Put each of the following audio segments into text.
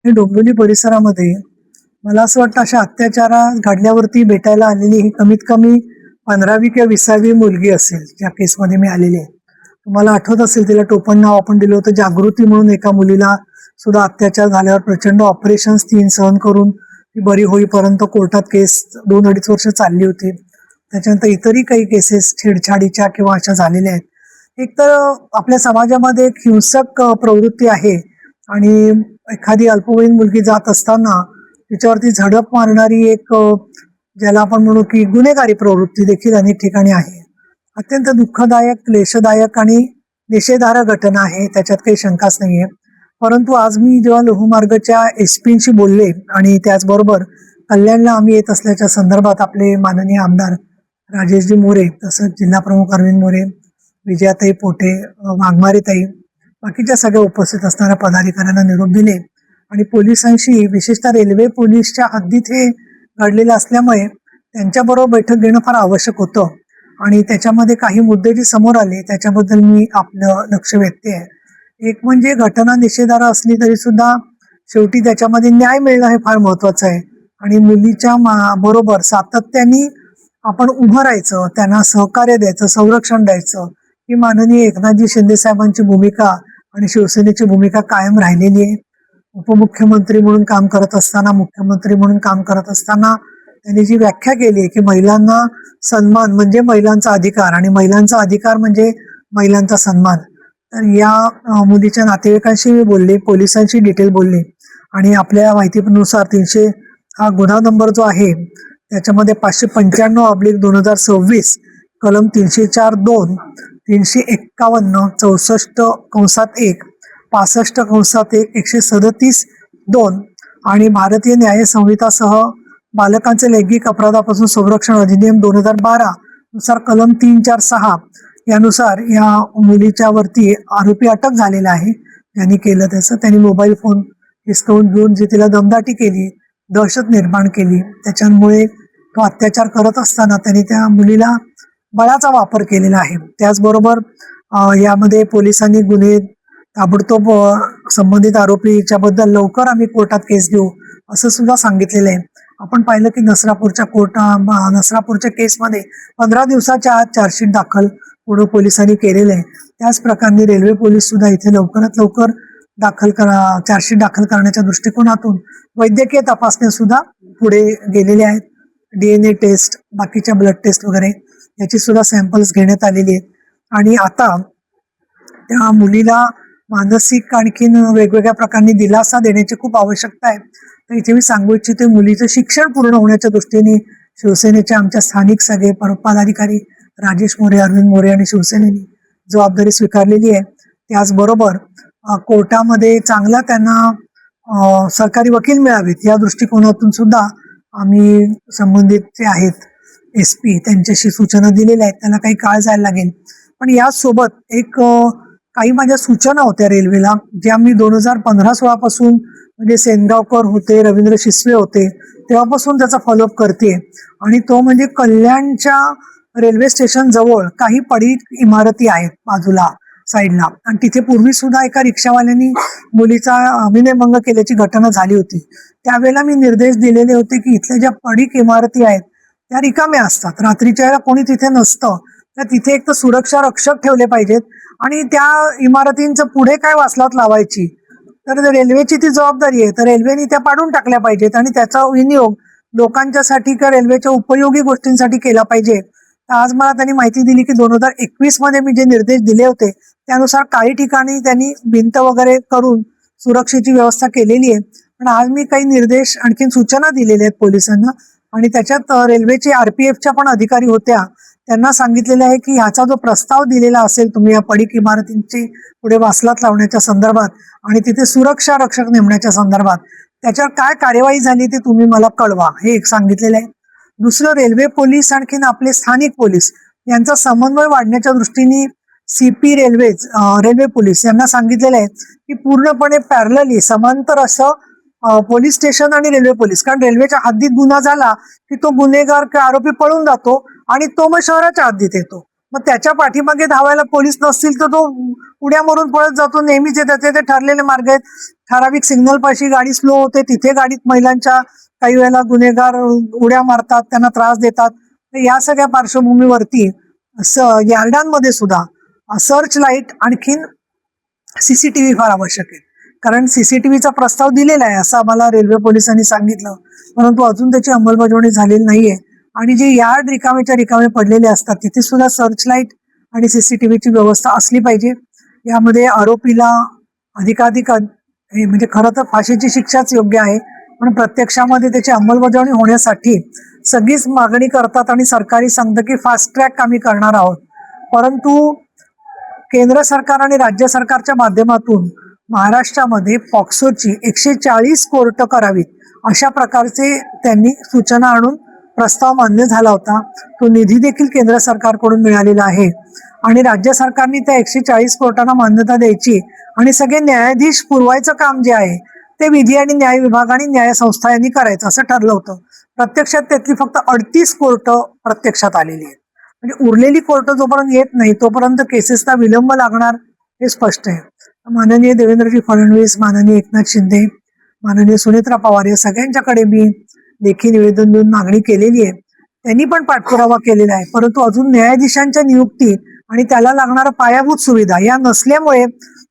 हे डोंबिवली परिसरामध्ये मला असं वाटतं अशा अत्याचार घडल्यावरती भेटायला आलेली ही कमीत कमी 15वी किंवा 20वी मुलगी असेल ज्या केसमध्ये मी आलेली आहे. तुम्हाला आठवत असेल तिला टोपण नाव आपण दिलं होतं जागृती म्हणून. एका मुलीला सुद्धा अत्याचार झाल्यावर प्रचंड ऑपरेशन्स 3 सहन करून ती बरी होईपर्यंत कोर्टात केस 2-2.5 वर्ष चालली होती. त्याच्यानंतर इतरही काही केसेस छेडछाडीच्या किंवा अशा झालेल्या आहेत. एक तर आपल्या समाजामध्ये एक हिंसक प्रवृत्ती आहे आणि एखादी अल्पवयीन मुलगी जात असताना तिच्यावरती झडप मारणारी एक ज्याला आपण म्हणू की गुन्हेगारी प्रवृत्ती देखील अनेक ठिकाणी आहे. अत्यंत दुःखदायक, क्लेशदायक आणि निषेधार्ह घटना आहे, त्याच्यात काही शंकाच नाहीये. परंतु आज मी जेव्हा लोहमार्गच्या SP-शी बोलले आणि त्याचबरोबर कल्याणला आम्ही येत असल्याच्या संदर्भात आपले माननीय आमदार राजेशजी मोरे, तसंच जिल्हा प्रमुख अरविंद मोरे, विजयाताई पोटे, वाघमारेताई, बाकीच्या सगळ्या उपस्थित असणाऱ्या पदाधिकाऱ्यांना निरोप दिले आणि पोलिसांशी, विशेषतः रेल्वे पोलीसच्या हद्दीत हे घडलेलं असल्यामुळे त्यांच्याबरोबर बैठक घेणं फार आवश्यक होतं आणि त्याच्यामध्ये काही मुद्दे जे समोर आले त्याच्याबद्दल मी आपलं लक्ष व्यक्त आहे. एक म्हणजे घटना निषेधार्ह असली तरी सुद्धा शेवटी त्याच्यामध्ये न्याय मिळणं हे फार महत्वाचं आहे आणि मुलीच्या बरोबर सातत्याने आपण उभं राहायचं, त्यांना सहकार्य द्यायचं, संरक्षण द्यायचं, ही माननीय एकनाथजी शिंदे साहेबांची भूमिका आणि शिवसेनेची भूमिका कायम राहिलेली आहे. उपमुख्यमंत्री म्हणून काम करत असताना, मुख्यमंत्री म्हणून काम करत असताना त्यांनी जी व्याख्या केली आहे की महिलांना सन्मान म्हणजे महिलांचा अधिकार आणि महिलांचा अधिकार म्हणजे महिलांचा सन्मान, तर या मुलीच्या नातेवाईकांशी मी बोलले, पोलिसांशी डिटेल बोलले आणि आपल्या माहितीनुसार 300 हा गुन्हा नंबर जो आहे त्याच्यामध्ये 595/2026 कलम 304(2), 351, 64(1), 65(1), 137(2) आणि भारतीय न्याय संहितासह बालकांचे लैंगिक अपराधापासून संरक्षण अधिनियम 2012 नुसार कलम 346 यानुसार या मुलीच्या वरती आरोपी अटक झालेला आहे. ज्यांनी केलं त्याचं, त्यांनी मोबाईल फोन हिसकावून घेऊन जी तिला दमदाटी केली, दहशत निर्माण केली, त्याच्यामुळे तो अत्याचार करत असताना त्यांनी त्या मुलीला बळाचा वापर केलेला आहे. त्याचबरोबर यामध्ये पोलिसांनी गुन्हे ताबडतोब संबंधित आरोपीच्या बद्दल लवकर आम्ही कोर्टात केस घेऊ असं सुद्धा सांगितलेलं आहे. आपण पाहिलं की नसरापूरच्या केसमध्ये 15 दिवसाच्या आत चार्जशीट दाखल पुढे पोलिसांनी केलेलं आहे. त्याच प्रकारे रेल्वे पोलीस सुद्धा इथे लवकरात लवकर चार्जशीट दाखल करण्याच्या दृष्टिकोनातून वैद्यकीय तपासण्या सुद्धा पुढे गेलेले आहेत. DNA टेस्ट, बाकीच्या ब्लड टेस्ट वगैरे याची सुद्धा सॅम्पल्स घेण्यात आलेली आहेत आणि आता त्या मुलीला मानसिक आणखीन वेगवेगळ्या प्रकारे दिलासा देण्याची खूप आवश्यकता आहे. तर इथे मी सांगू इच्छिते, मुलीचं शिक्षण पूर्ण होण्याच्या दृष्टीने शिवसेनेच्या आमच्या स्थानिक सगळे पदाधिकारी राजेश मोरे, अरविंद मोरे आणि शिवसेनेने जबाबदारी स्वीकारलेली आहे. त्याचबरोबर कोर्टामध्ये चांगला त्यांना सरकारी वकील मिळावेत या दृष्टिकोनातून सुद्धा आम्ही संबंधित जे आहेत SP त्यांच्याशी सूचना दिलेल्या आहेत. त्यांना काही काळ जायला लागेल, पण यासोबत एक काही माझ्या सूचना होत्या रेल्वेला, ज्या मी 2015-16 पासून, म्हणजे सेनगावकर होते, रवींद्र शिसवे होते तेव्हापासून त्याचा फॉलोअप करते आणि तो म्हणजे कल्याणच्या रेल्वे स्टेशन जवळ काही पडीक इमारती आहेत बाजूला साईडला आणि तिथे पूर्वी सुद्धा एका रिक्षावाल्यानी मुलीचा विनयभंग केल्याची घटना झाली होती. त्यावेळेला मी निर्देश दिलेले होते की इथल्या ज्या पडीक इमारती आहेत त्या रिकाम्या असतात, रात्रीच्या वेळेला कोणी तिथे नसतं, तर तिथे एक तर सुरक्षा रक्षक ठेवले पाहिजेत आणि त्या इमारतींचं पुढे काय वासलात लावायची, तर रेल्वेची ती जबाबदारी आहे, तर रेल्वेने त्या पाडून टाकल्या पाहिजेत आणि त्याचा विनियोग लोकांच्यासाठी किंवा रेल्वेच्या उपयोगी गोष्टींसाठी केला पाहिजे. तर आज मला त्यांनी माहिती दिली की 2021 मध्ये मी जे निर्देश दिले होते त्यानुसार काही ठिकाणी त्यांनी भिंत वगैरे करून सुरक्षेची व्यवस्था केलेली आहे. पण आज मी काही निर्देश आणखीन सूचना दिलेल्या आहेत पोलिसांना आणि त्याच्यात रेल्वेचे RPFच्या पण अधिकारी होत्या, त्यांना सांगितलेलं आहे की ह्याचा जो प्रस्ताव दिलेला असेल तुम्ही या पडीक इमारतींची पुढे वासलात लावण्याच्या संदर्भात आणि तिथे सुरक्षा रक्षक नेमण्याच्या संदर्भात त्याच्यावर काय कार्यवाही झाली ते तुम्ही मला कळवा, हे एक सांगितलेलं आहे. दुसरं, रेल्वे पोलीस आणखीन आपले स्थानिक पोलीस यांचा समन्वय वाढण्याच्या दृष्टीने CP रेल्वे पोलीस यांना सांगितलेलं आहे की पूर्णपणे पॅरलली समांतर असं पोलीस स्टेशन आणि रेल्वे पोलीस, कारण रेल्वेच्या हद्दीत गुन्हा झाला की तो गुन्हेगार किंवा आरोपी पळून जातो आणि तो मग शहराच्या हद्दीत येतो, मग त्याच्या पाठीमागे धावायला पोलीस नसतील तर तो उड्या मारून पळत जातो. नेहमीचे त्याचे ते ठरलेले मार्ग आहेत. ठराविक सिग्नल पाशी गाडी स्लो होते, तिथे गाडीत महिलांच्या काही वेळेला गुन्हेगार उड्या मारतात, त्यांना त्रास देतात. तर या सगळ्या पार्श्वभूमीवरती यार्डांमध्ये सुद्धा सर्च लाईट आणखीन सीसीटीव्ही फार आवश्यक आहे. कारण सीसीटीव्हीचा प्रस्ताव दिलेला आहे असं आम्हाला रेल्वे पोलिसांनी सांगितलं, परंतु अजून त्याची अंमलबजावणी झालेली नाहीये. आणि जे यार्ड रिकामे पडलेले असतात तिथे सुद्धा सर्च लाईट आणि सीसीटीव्हीची व्यवस्था असली पाहिजे. यामध्ये आरोपीला अधिकाधिक म्हणजे खरं तर फाशीची शिक्षाच योग्य आहे, पण प्रत्यक्षामध्ये त्याची अंमलबजावणी होण्यासाठी सगळीच मागणी करतात आणि सरकारी सांगतं की फास्ट ट्रॅक आम्ही करणार आहोत. परंतु केंद्र सरकार आणि राज्य सरकारच्या माध्यमातून महाराष्ट्रामध्ये पॉक्सोची 140 कोर्ट करावीत अशा प्रकारचे त्यांनी सूचना आणून प्रस्ताव मान्य झाला होता. तो निधी देखील केंद्र सरकारकडून मिळालेला आहे आणि राज्य सरकारने त्या 140 कोर्टांना मान्यता द्यायची आणि सगळे न्यायाधीश पुरवायचं काम जे आहे ते विधी आणि न्याय विभाग आणि न्याय संस्था यांनी करायचं असं ठरलं होतं. प्रत्यक्षात त्यातली फक्त 38 कोर्ट प्रत्यक्षात आलेली आहेत. म्हणजे उरलेली कोर्ट जोपर्यंत येत नाही तोपर्यंत केसेसला विलंब लागणार हे स्पष्ट आहे. माननीय देवेंद्रजी फडणवीस, माननीय एकनाथ शिंदे, माननीय सुनेत्रा पवार या सगळ्यांच्याकडे मी लेखी निवेदन देऊन मागणी केलेली आहे. त्यांनी पण पाठपुरावा केलेला आहे, परंतु अजून न्यायाधीशांच्या नियुक्ती आणि त्याला लागणाऱ्या पायाभूत सुविधा या नसल्यामुळे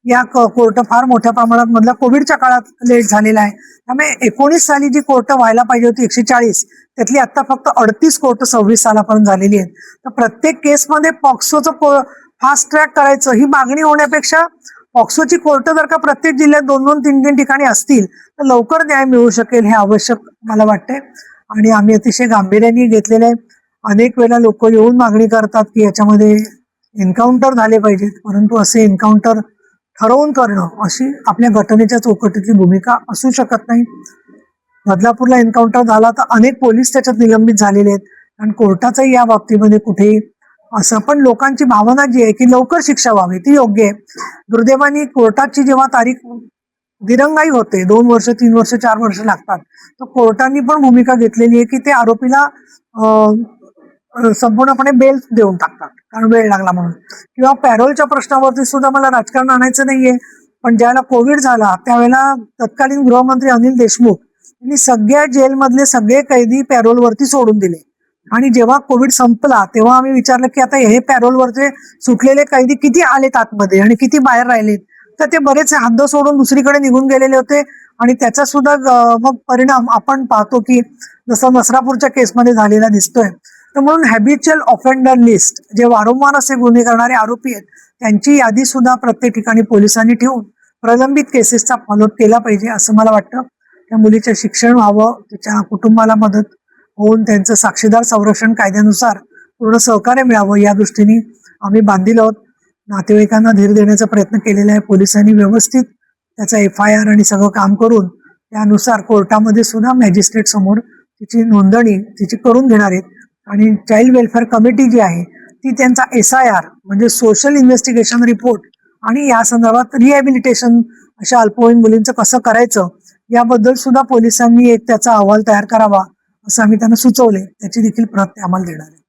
या कोर्ट फार मोठ्या प्रमाणात मधल्या कोविडच्या काळात लेट झालेला आहे. त्यामुळे 19 साली जी कोर्ट व्हायला पाहिजे होती 140 त्यातली आता फक्त 38 कोर्ट 26 सालापर्यंत झालेली आहेत. तर प्रत्येक केसमध्ये पॉक्सोचं फास्ट ट्रॅक करायचं ही मागणी होण्यापेक्षा पॉक्सोची कोर्ट जर का प्रत्येक जिल्ह्यात 2-2, 3-3 ठिकाणी असतील तर लवकर न्याय मिळू शकेल हे आवश्यक मला वाटतंय. आणि आम्ही अतिशय गांभीर्याने घेतलेले आहे. अनेक वेळेला लोक येऊन मागणी करतात की याच्यामध्ये एन्काउंटर झाले पाहिजेत, परंतु असे एन्काउंटर ठरवून करणं अशी आपल्या घटनेच्या चौकटीतली भूमिका असू शकत नाही. बदलापूरला एन्काउंटर झाला तर अनेक पोलीस त्याच्यात निलंबित झालेले आहेत आणि कोर्टाचंही या बाबतीमध्ये कुठेही असं, पण लोकांची भावना जी आहे की लवकर शिक्षा व्हावी ती योग्य आहे. दुर्दैवाने कोर्टाची जेव्हा तारीख दिरंगाई होते 2 वर्ष, 3 वर्ष, 4 वर्ष लागतात, तर कोर्टाने पण भूमिका घेतलेली आहे की ते आरोपीला संपूर्णपणे बेल देऊन टाकतात कारण वेळ लागला म्हणून. किंवा पॅरोलच्या प्रश्नावरती सुद्धा मला राजकारण आणायचं नाहीये, पण ज्यावेळेला कोविड झाला त्यावेळेला तत्कालीन गृहमंत्री अनिल देशमुख यांनी सगळ्या जेलमधले सगळे कैदी पॅरोलवरती सोडून दिले. आणि जेव्हा कोविड संपला तेव्हा आम्ही विचारलं की आता हे पॅरोलवरचे सुटलेले कैदी किती आलेत आतमध्ये आणि किती बाहेर राहिलेत, तर ते बरेच हद्द सोडून दुसरीकडे निघून गेलेले होते. आणि त्याचा सुद्धा मग परिणाम आपण पाहतो की जसं नसरापूरच्या केसमध्ये झालेला दिसतोय. तर म्हणून हॅबिच्युअल ऑफेंडर लिस्ट जे वारंवार असे गुन्हे करणारे आरोपी आहेत त्यांची यादी सुद्धा प्रत्येक ठिकाणी पोलिसांनी ठेवून प्रलंबित केसेसचा फॉलोअप केला पाहिजे असं मला वाटतं. त्या मुलीचं शिक्षण व्हावं, तिच्या कुटुंबाला मदत होऊन त्यांचं साक्षीदार संरक्षण कायद्यानुसार पूर्ण सहकार्य मिळावं या दृष्टीने आम्ही बांधील आहोत. नातेवाईकांना धीर देण्याचा प्रयत्न केलेला आहे. पोलिसांनी व्यवस्थित त्याचा FIR आणि सगळं काम करून त्यानुसार कोर्टामध्ये सुद्धा मॅजिस्ट्रेट समोर तिची नोंदणी तिची करून घेणार आहेत. आणि चाइल्ड वेलफेअर कमिटी जी आहे ती त्यांचा SIR म्हणजे सोशल इन्व्हेस्टिगेशन रिपोर्ट आणि या संदर्भात रिहॅबिलिटेशन अशा अल्पवयीन मुलींचं कसं करायचं याबद्दल सुद्धा पोलिसांनी एक त्याचा अहवाल तयार करावा असं आम्ही त्यांना सुचवले. त्याची देखील प्रत आम्हाला देणार आहे.